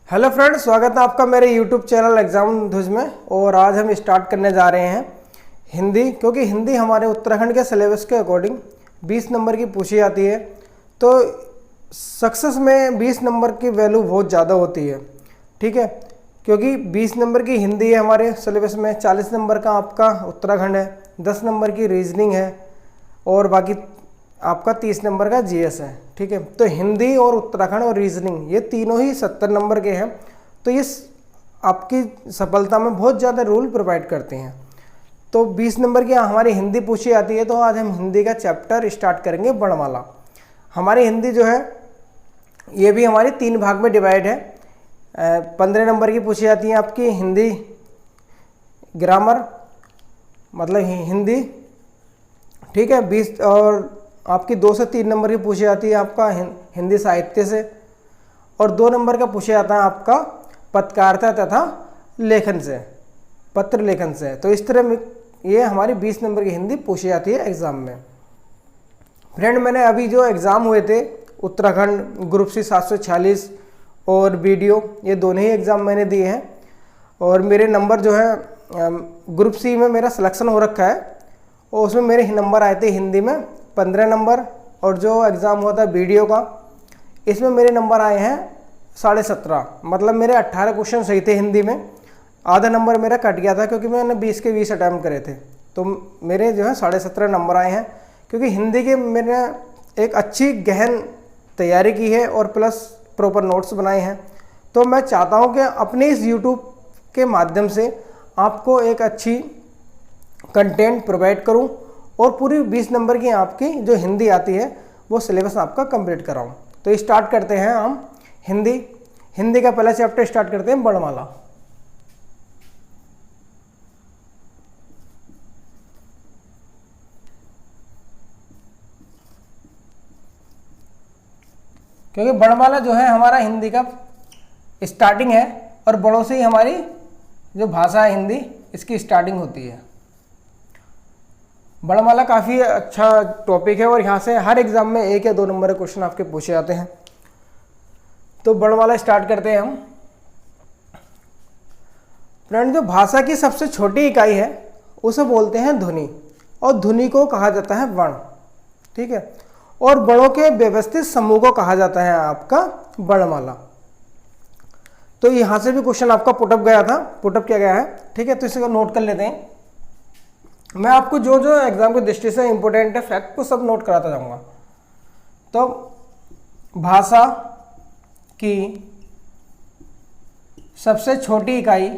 Hello friends, स्वागत है आपका मेरे यूट्यूब चैनल एग्जाम ध्वज में। और आज हम स्टार्ट करने जा रहे हैं हिंदी, क्योंकि हिंदी हमारे उत्तराखंड के सिलेबस के अकॉर्डिंग 20 नंबर की पूछी जाती है। तो सक्सेस में 20 नंबर की वैल्यू बहुत ज़्यादा होती है, ठीक है, क्योंकि 20 नंबर की हिंदी है हमारे सिलेबस में, 40 नंबर का आपका उत्तराखंड है, 10 नंबर की रीजनिंग है और बाकी आपका 30 नंबर का जीएस है, ठीक है। तो हिंदी और उत्तराखंड और रीजनिंग ये तीनों ही 70 नंबर के हैं। तो ये आपकी सफलता में बहुत ज़्यादा रोल प्रोवाइड करते हैं। तो 20 नंबर की हमारी हिंदी पूछी जाती है। तो आज हम हिंदी का चैप्टर स्टार्ट करेंगे, वर्णमाला। हमारी हिंदी जो है ये भी हमारी 3 भाग में डिवाइड है। 15 नंबर की पूछी जाती है आपकी हिंदी ग्रामर, मतलब हिंदी, ठीक है। 20 और आपकी 2 से 3 नंबर की पूछी जाती है आपका हिंदी साहित्य से, और 2 नंबर का पूछा जाता है आपका पत्रकारिता तथा लेखन से, पत्र लेखन से। तो इस तरह ये हमारी 20 नंबर की हिंदी पूछी जाती है एग्ज़ाम में। फ्रेंड, मैंने अभी जो एग्ज़ाम हुए थे उत्तराखंड ग्रुप सी 746 और वीडियो, ये दोनों ही एग्ज़ाम मैंने दिए हैं। और मेरे नंबर जो है ग्रुप सी में मेरा सिलेक्शन हो रखा है, और उसमें मेरे नंबर आए थे हिंदी में 15 नंबर, और जो एग्ज़ाम हुआ था वीडियो का, इसमें मेरे नंबर आए हैं 17.5। मतलब मेरे 18 क्वेश्चन सही थे हिंदी में, आधा नंबर मेरा कट गया था क्योंकि मैंने 20 के 20 अटैम्प्ट करे थे। तो मेरे जो है 17.5 नंबर आए हैं, क्योंकि हिंदी के मैंने एक अच्छी गहन तैयारी की है और प्लस प्रॉपर नोट्स बनाए हैं। तो मैं चाहता हूँ कि अपने इस यूट्यूब के माध्यम से आपको एक अच्छी कंटेंट प्रोवाइड करूँ और पूरी 20 नंबर की आपकी जो हिंदी आती है वो सिलेबस आपका कंप्लीट कराऊँ। तो स्टार्ट करते हैं हम हिंदी का पहला चैप्टर स्टार्ट करते हैं, वर्णमाला। क्योंकि वर्णमाला जो है हमारा हिंदी का स्टार्टिंग है, और बड़ों से ही हमारी जो भाषा है हिंदी, इसकी स्टार्टिंग होती है। वर्णमाला काफ़ी अच्छा टॉपिक है और यहाँ से हर एग्जाम में 1 या 2 नंबर के क्वेश्चन आपके पूछे जाते हैं। तो वर्णमाला स्टार्ट करते हैं हम। फ्रेंड, जो भाषा की सबसे छोटी इकाई है उसे बोलते हैं ध्वनि, और ध्वनि को कहा जाता है वर्ण, ठीक है। और वर्णों के व्यवस्थित समूह को कहा जाता है आपका वर्णमाला। तो यहाँ से भी क्वेश्चन आपका पुटअप गया था, पुटअप किया गया है, ठीक है। तो इसे नोट कर लेते हैं। मैं आपको जो जो एग्जाम की दृष्टि से इंपॉर्टेंट है फैक्ट को सब नोट कराता जाऊंगा। तो भाषा की सबसे छोटी इकाई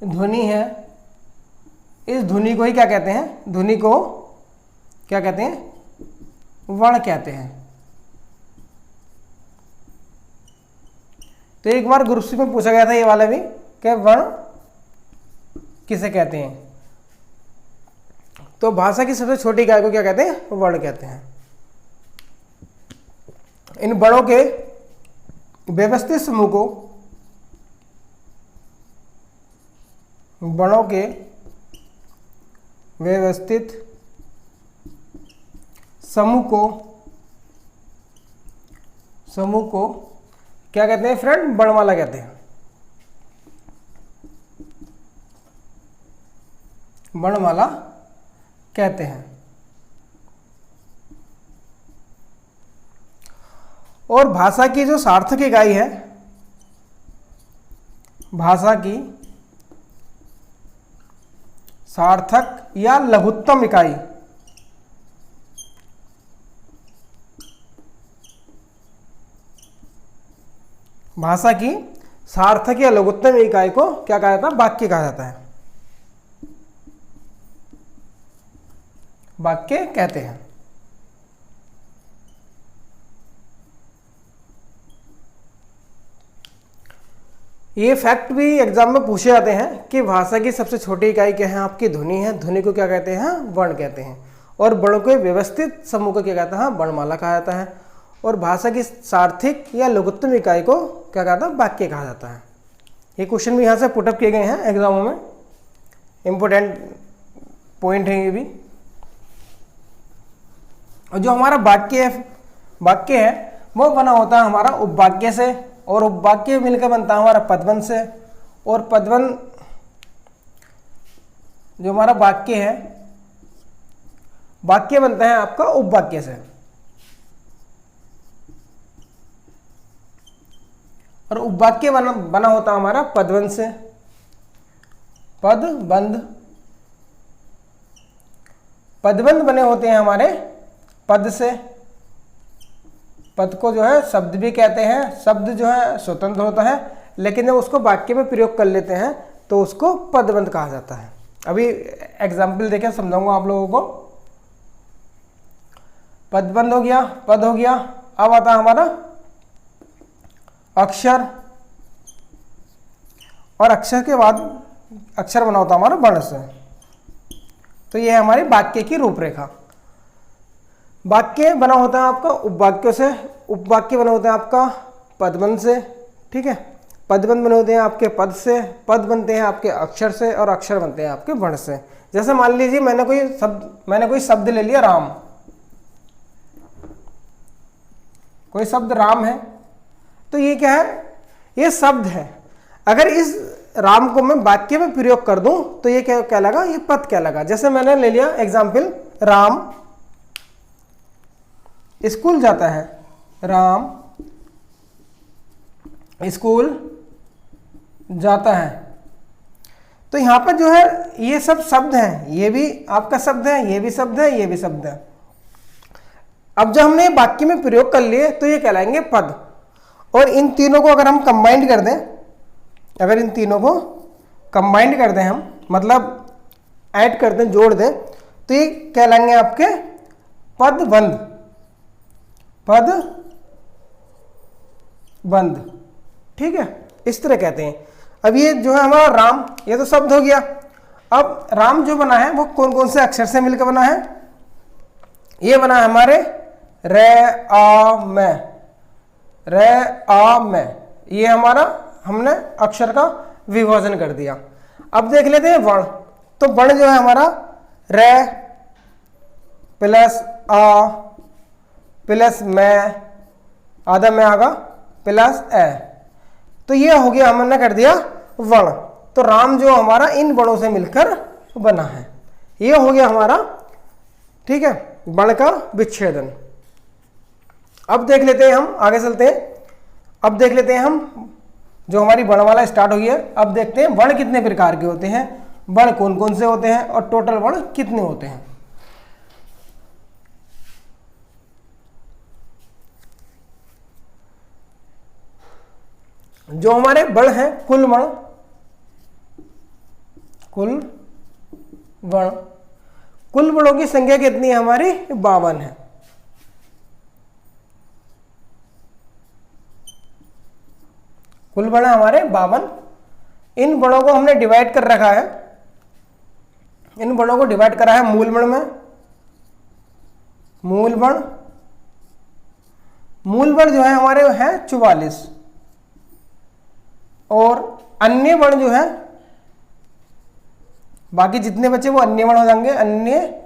ध्वनि है। इस ध्वनि को ही क्या कहते हैं? ध्वनि को क्या कहते हैं? वर्ण कहते हैं। तो एक बार ग्रुप सी में पूछा गया था ये वाला भी, कि वर्ण किसे कहते हैं। तो भाषा की सबसे छोटी इकाई को क्या कहते हैं? वर्ण कहते हैं। इन वर्णों के व्यवस्थित समूह को समूह को क्या कहते हैं फ्रेंड? वर्णमाला कहते हैं। वर्णमाला कहते हैं। और भाषा की जो सार्थक इकाई है, भाषा की सार्थक या लघुत्तम इकाई, भाषा की सार्थक या लघुत्तम इकाई को क्या कहा जाता है? वाक्य कहा जाता है। वाक्य कहते हैं। ये फैक्ट भी एग्जाम में पूछे जाते हैं कि भाषा की सबसे छोटी इकाई क्या है? आपकी ध्वनि है। ध्वनि को क्या कहते हैं? वर्ण कहते हैं। और वर्णों के व्यवस्थित समूह को क्या कहता है? वर्णमाला कहा जाता है। और भाषा की सार्थक या लघुत्तम इकाई को क्या कहा जाता है? वाक्य कहा जाता है। ये क्वेश्चन भी यहाँ से पुटअप किए गए हैं एग्जामों में, इंपॉर्टेंट पॉइंट है ये भी। और जो हमारा वाक्य है वो बना होता है हमारा उपवाक्य से, और उपवाक्य मिलकर बनता है हमारा पदबंध से, और पदबंध जो हमारा वाक्य बनता है आपका उपवाक्य से, और उपवाक्य बना होता है हमारा पदबंध से। पदबंध बने होते हैं हमारे पद से। पद को जो है शब्द भी कहते हैं, शब्द जो है स्वतंत्र होता है, लेकिन जब उसको वाक्य में प्रयोग कर लेते हैं तो उसको पदबंध कहा जाता है। अभी एग्जाम्पल देखें, समझाऊंगा आप लोगों को। पदबंध हो गया, पद हो गया, अब आता है हमारा अक्षर, और अक्षर के बाद अक्षर बना होता है हमारा वर्ण से। तो ये है हमारी वाक्य की रूपरेखा। वाक्य बना होता है आपका उपवाक्यों से, उपवाक्य बना होता है आपका पदबंध से, ठीक है। पदबंध बने होते हैं आपके पद से, पद बनते हैं आपके अक्षर से, और अक्षर बनते हैं आपके वर्ण से। जैसे मान लीजिए मैंने कोई शब्द ले लिया राम, कोई शब्द राम है, तो ये क्या है, ये शब्द है। अगर इस राम को मैं वाक्य में प्रयोग कर दूं तो ये क्या लगा, ये पद क्या लगा। जैसे मैंने ले लिया एग्जाम्पल, राम स्कूल जाता है, राम स्कूल जाता है। तो यहां पर जो है ये सब शब्द हैं, ये भी आपका शब्द है, ये भी शब्द है, ये भी शब्द है। अब जब हमने वाक्य में प्रयोग कर लिए तो ये कहलाएंगे पद। और इन तीनों को अगर हम कंबाइंड कर दें, अगर इन तीनों को कंबाइंड कर दें हम, मतलब ऐड कर दें, जोड़ दें, तो ये कहलाएंगे आपके पदबंध। पदबंध, ठीक है, इस तरह कहते हैं। अब ये जो है हमारा राम, ये तो शब्द हो गया। अब राम जो बना है वो कौन कौन से अक्षर से मिलकर बना है, ये बना है हमारे रे आ में, रे आ में, ये हमारा हमने अक्षर का विभाजन कर दिया। अब देख लेते हैं वर्ण। तो वर्ण जो है हमारा रे प्लस आ प्लस में, आधा में आगा प्लस ए, तो ये हो गया, हमने कर दिया वर्ण। तो राम जो हमारा इन वर्णों से मिलकर बना है, ये हो गया हमारा, ठीक है, वर्ण का विच्छेदन। अब देख लेते हैं हम, आगे चलते हैं। अब देख लेते हैं हम, जो हमारी वर्णमाला स्टार्ट हुई है, अब देखते हैं वर्ण कितने प्रकार के होते हैं, वर्ण कौन कौन से होते हैं, और टोटल वर्ण कितने होते हैं। जो हमारे वर्ण हैं, कुल वर्ण, कुल वर्णों की संख्या कितनी है हमारी, 52 है। कुल वर्ण हमारे 52। इन वर्णों को हमने डिवाइड कर रखा है, इन वर्णों को डिवाइड करा है मूल वर्ण में। मूल वर्ण जो है हमारे हैं 44, और अन्य वर्ण जो है, बाकी जितने बचे वो अन्य वर्ण हो जाएंगे, अन्य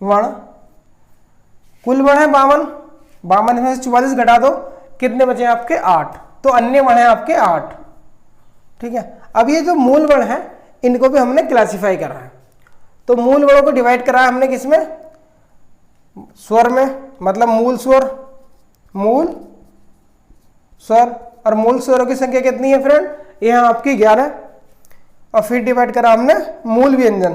वर्ण। कुल वर्ण है 52, 52 में से 44 घटा दो, कितने बचे आपके 8, तो अन्य वर्ण है आपके 8, ठीक है। अब ये जो मूल वर्ण है इनको भी हमने क्लासिफाई करा है। तो मूल वर्णों को डिवाइड करा है हमने किसमें, स्वर में, मतलब मूल स्वर, और मूल स्वरों की संख्या कितनी है फ्रेंड, ये है आपकी 11। और फिर डिवाइड करा हमने मूल व्यंजन,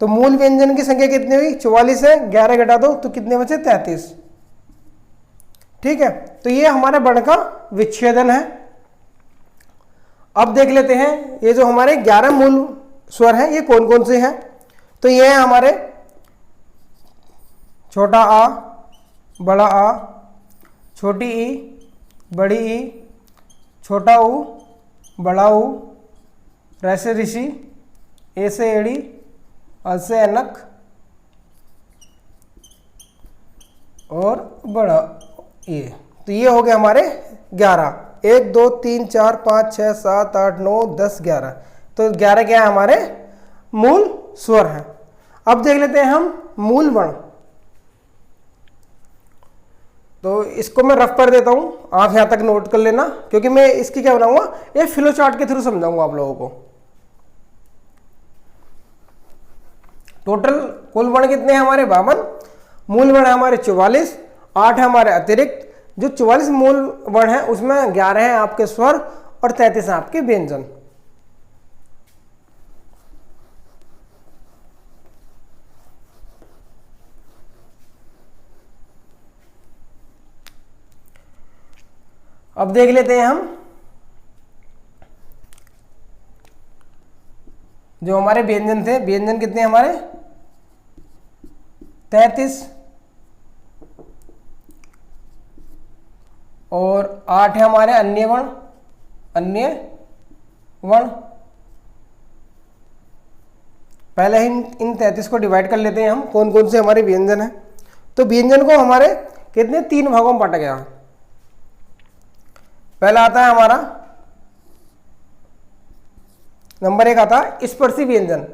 तो मूल व्यंजन की संख्या कितनी हुई, 44 है, 11 घटा दो तो कितने बचे, 33, ठीक है। तो ये हमारे वर्ण का विच्छेदन है। अब देख लेते हैं ये जो हमारे 11 मूल स्वर हैं ये कौन कौन से हैं। तो ये है हमारे छोटा आ, बड़ा आ, छोटी ई, बड़ी ई, छोटा ऊ, बड़ा ऊ, र से ऋषि, ए से एड़ी, अ से ऐनक, और बड़ा ये। तो ये हो गए हमारे 11, 1 2 3 4 5 6 7 8 9 10 11। तो 11 क्या है हमारे मूल स्वर हैं। अब देख लेते हैं हम मूल वर्ण। तो इसको मैं रफ कर देता हूं, आप यहां तक नोट कर लेना, क्योंकि मैं इसकी क्या बनाऊंगा, एक फ्लो चार्ट के थ्रू समझाऊंगा आप लोगों को। टोटल कुल वर्ण कितने हैं हमारे 52, मूल वर्ण है हमारे 44, 8 है हमारे अतिरिक्त। जो 44 मूल वर्ण है उसमें 11 हैं आपके स्वर और 33 हैं आपके व्यंजन। अब देख लेते हैं हम जो हमारे व्यंजन थे। व्यंजन कितने हमारे 33 और 8 है हमारे अन्य वर्ण। अन्य वर्ण पहले ही इन 33 को डिवाइड कर लेते हैं हम, कौन कौन से हमारे व्यंजन हैं। तो व्यंजन को हमारे कितने 3 भागों में बांटा गया। पहला आता है हमारा नंबर 1 आता है स्पर्शी व्यंजन।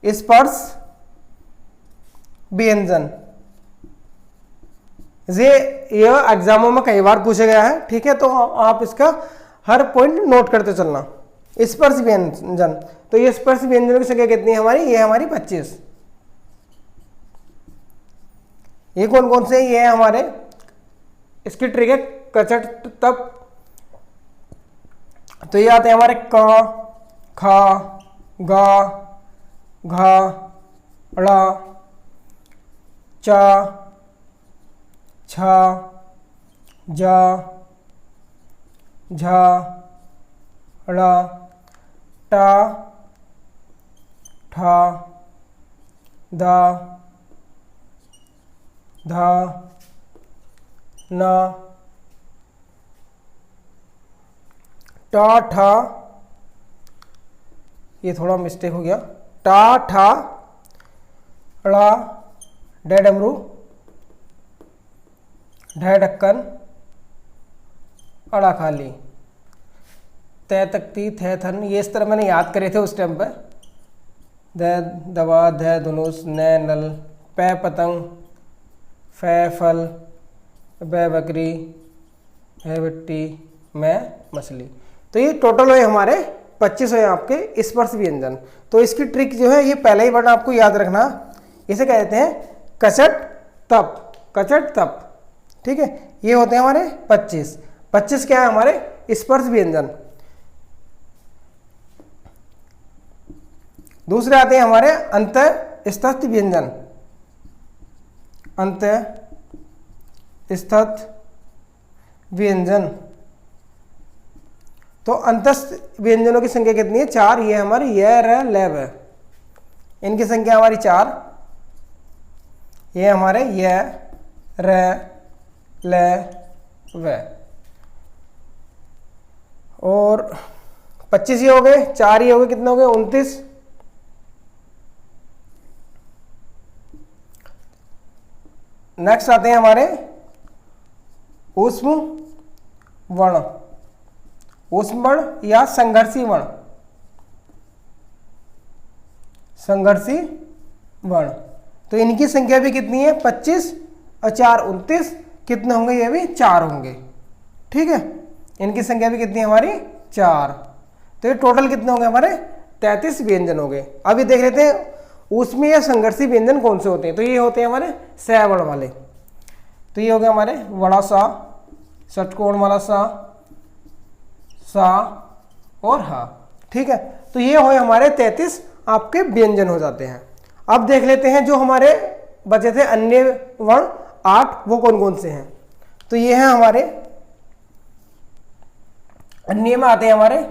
स्पर्श व्यंजन यह एग्जामों में कई बार पूछा गया है, ठीक है, तो आप इसका हर पॉइंट नोट करते चलना। स्पर्श व्यंजन, तो ये स्पर्श व्यंजन की संख्या कितनी है हमारी, ये हमारी 25। ये कौन कौन से, ये है हमारे, इसकी ट्रिक है कचट तप। तो ये आते हैं हमारे क, ख, ग, घ, ड़, च, छ, ज, झ, ड़, ट, ठ, द, ध, न, ट, ठ, ये थोड़ा मिस्टेक हो गया, ट, ठ, ड़, डे डमरू, ढ ढक्कन, अड़ा खाली, तय तख्ती, थे थन। ये इस तरह मैंने याद करे थे उस टाइम पे। द दवा, ध धनुष, न नल, पै पतंग, फै फल, बै बकरी, है मिट्टी, मैं मछली। तो ये टोटल है हमारे 25 है आपके स्पर्श व्यंजन। तो इसकी ट्रिक जो है, ये पहले ही वर्ड आपको याद रखना, इसे कहते हैं कचट तप। कचट तप, ठीक है। ये होते हैं हमारे 25 क्या है हमारे स्पर्श व्यंजन। दूसरे आते हैं हमारे अंतःस्थ व्यंजन। अंतःस्थ व्यंजन, तो अंतःस्थ व्यंजनों की संख्या कितनी है 4। ये हमारी य, र, ल, व, इनकी संख्या हमारी 4। ये हमारे य, र, ल, व, और 25 ये हो गए, 4 ये हो गए, कितने हो गए 29। नेक्स्ट आते हैं हमारे ऊष्म वर्ण। ऊष्म वर्ण या संघर्षी वर्ण। संघर्षी वर्ण, तो इनकी संख्या भी कितनी है 25 और 4 29, कितने होंगे ये भी 4 होंगे, ठीक है। इनकी संख्या भी कितनी है हमारी 4। तो ये टोटल कितने होंगे हमारे 33 व्यंजन हो गए। अभी देख लेते हैं ऊष्मीय या संघर्षी व्यंजन कौन से होते हैं। तो ये होते हैं हमारे स वर्ण वाले। तो ये हो गया हमारे बड़ा सा, षटकोण वाला सा और हा, ठीक है। तो ये हो हमारे 33 आपके व्यंजन हो जाते हैं। अब देख लेते हैं जो हमारे बचे थे अन्य वर्ण 8, वो कौन कौन से हैं। तो ये हैं हमारे अन्य में आते हैं हमारे,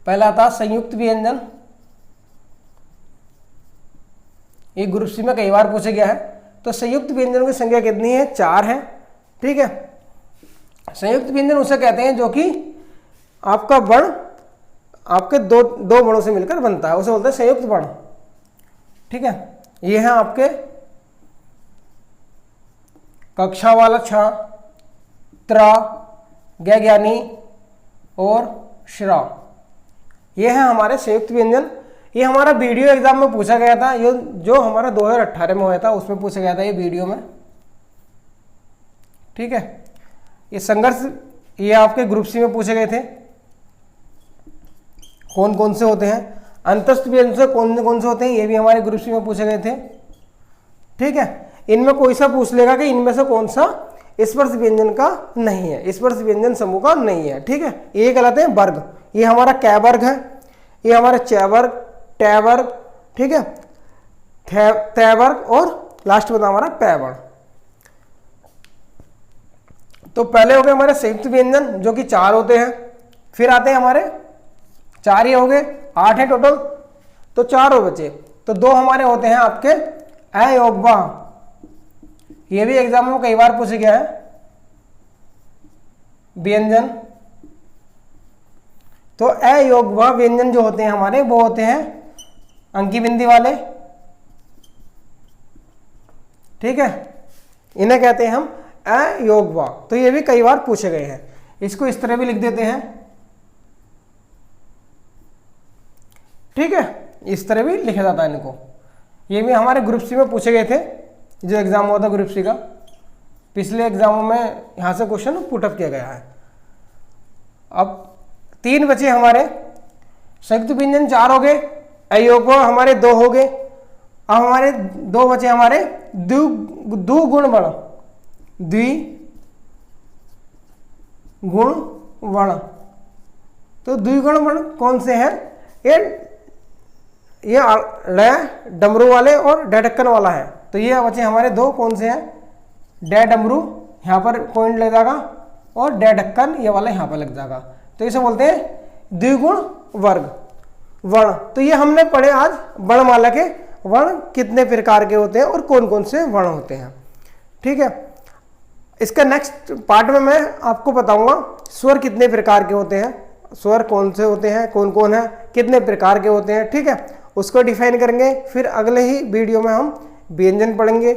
पहला आता संयुक्त व्यंजन। ये ग्रुप सी में कई बार पूछा गया है। तो संयुक्त व्यंजनों की संख्या कितनी है 4 है, ठीक है। संयुक्त व्यंजन उसे कहते हैं जो कि आपका वर्ण आपके दो वर्णों से मिलकर बनता है, उसे बोलते हैं संयुक्त वर्ण, ठीक है। ये है आपके कक्षा वाला छ, त्र, ज्ञानी और श्रा। ये है हमारे संयुक्त व्यंजन। ये हमारा वीडियो एग्जाम में पूछा गया था, ये जो हमारा 2018 में हुआ था उसमें पूछा गया था ये वीडियो में। ठीक है, ये संघर्ष ये आपके ग्रुप सी में पूछे गए थे, कौन कौन से होते हैं। अंतस्थ व्यंजन कौन कौन से होते हैं, ये भी हमारे ग्रुप सी में पूछे गए थे। ठीक है, इनमें कोई सा पूछ लेगा कि इनमें से कौन सा स्पर्श व्यंजन का नहीं है, स्पर्श व्यंजन समूह का नहीं है। ठीक है, ये कहलाते हैं वर्ग। ये हमारा कै वर्ग है, ये हमारा चै वर्ग, टै वर्ग, ठीक है, तै वर्ग और लास्ट में हमारा पै वर्ग। तो पहले हो गए हमारे संयुक्त व्यंजन जो कि 4 होते हैं, फिर आते हैं हमारे 4 ही हो गए, 8 है टोटल, तो 4 हो बचे। तो 2 हमारे होते हैं आपके अयोग्वा, ये भी एग्जाम में कई बार पूछा गया है व्यंजन। तो अयोग्वा व्यंजन जो होते हैं हमारे वो होते हैं अंकी बिंदी वाले। ठीक है, इन्हें कहते हैं हम अयोग्वा। तो ये भी कई बार पूछे गए हैं, इसको इस तरह भी लिख देते हैं। ठीक है, इस तरह भी लिखा जाता है इनको। ये भी हमारे ग्रुप सी में पूछे गए थे, जो एग्जाम हुआ था ग्रुप सी का, पिछले एग्जामों में यहां से क्वेश्चन पुटअप किया गया है। अब 3 बचे हमारे, संयुक्त व्यंजन 4 हो गए, अयोग्वा हमारे 2 हो गए। अब हमारे 2 बचे हमारे द्विगुण वर्ण, द्विगुण वर्ण। तो द्विगुण वर्ण कौन से हैं, ये ड डमरू वाले और डै ढक्कन वाला है। तो ये बचे हमारे 2 कौन से हैं, डै डमरू यहाँ पर पॉइंट लग जाएगा और डै ढक्कन ये वाला यहाँ पर लग जाएगा। तो इसे बोलते हैं द्विगुण वर्ग वर्ण। तो ये हमने पढ़े आज वर्णमाला के वर्ण कितने प्रकार के होते हैं और कौन कौन से वर्ण होते हैं। ठीक है, इसका नेक्स्ट पार्ट में मैं आपको बताऊंगा स्वर कितने प्रकार के होते हैं, स्वर कौन से होते हैं, कौन कौन है, कितने प्रकार के होते हैं। ठीक है, उसको डिफाइन करेंगे। फिर अगले ही वीडियो में हम व्यंजन पढ़ेंगे।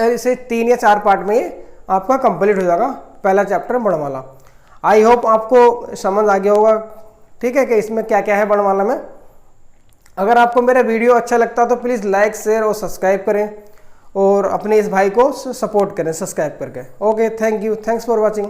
इसे 3 या 4 पार्ट में ये आपका कंप्लीट हो जाएगा पहला चैप्टर वर्णमाला। आई होप आपको समझ आ गया होगा। ठीक है, कि इसमें क्या क्या है वर्णमाला में। अगर आपको मेरा वीडियो अच्छा लगता है तो प्लीज़ लाइक, शेयर और सब्सक्राइब करें और अपने इस भाई को सपोर्ट करें सब्सक्राइब करके। Okay, thank you, thanks for watching.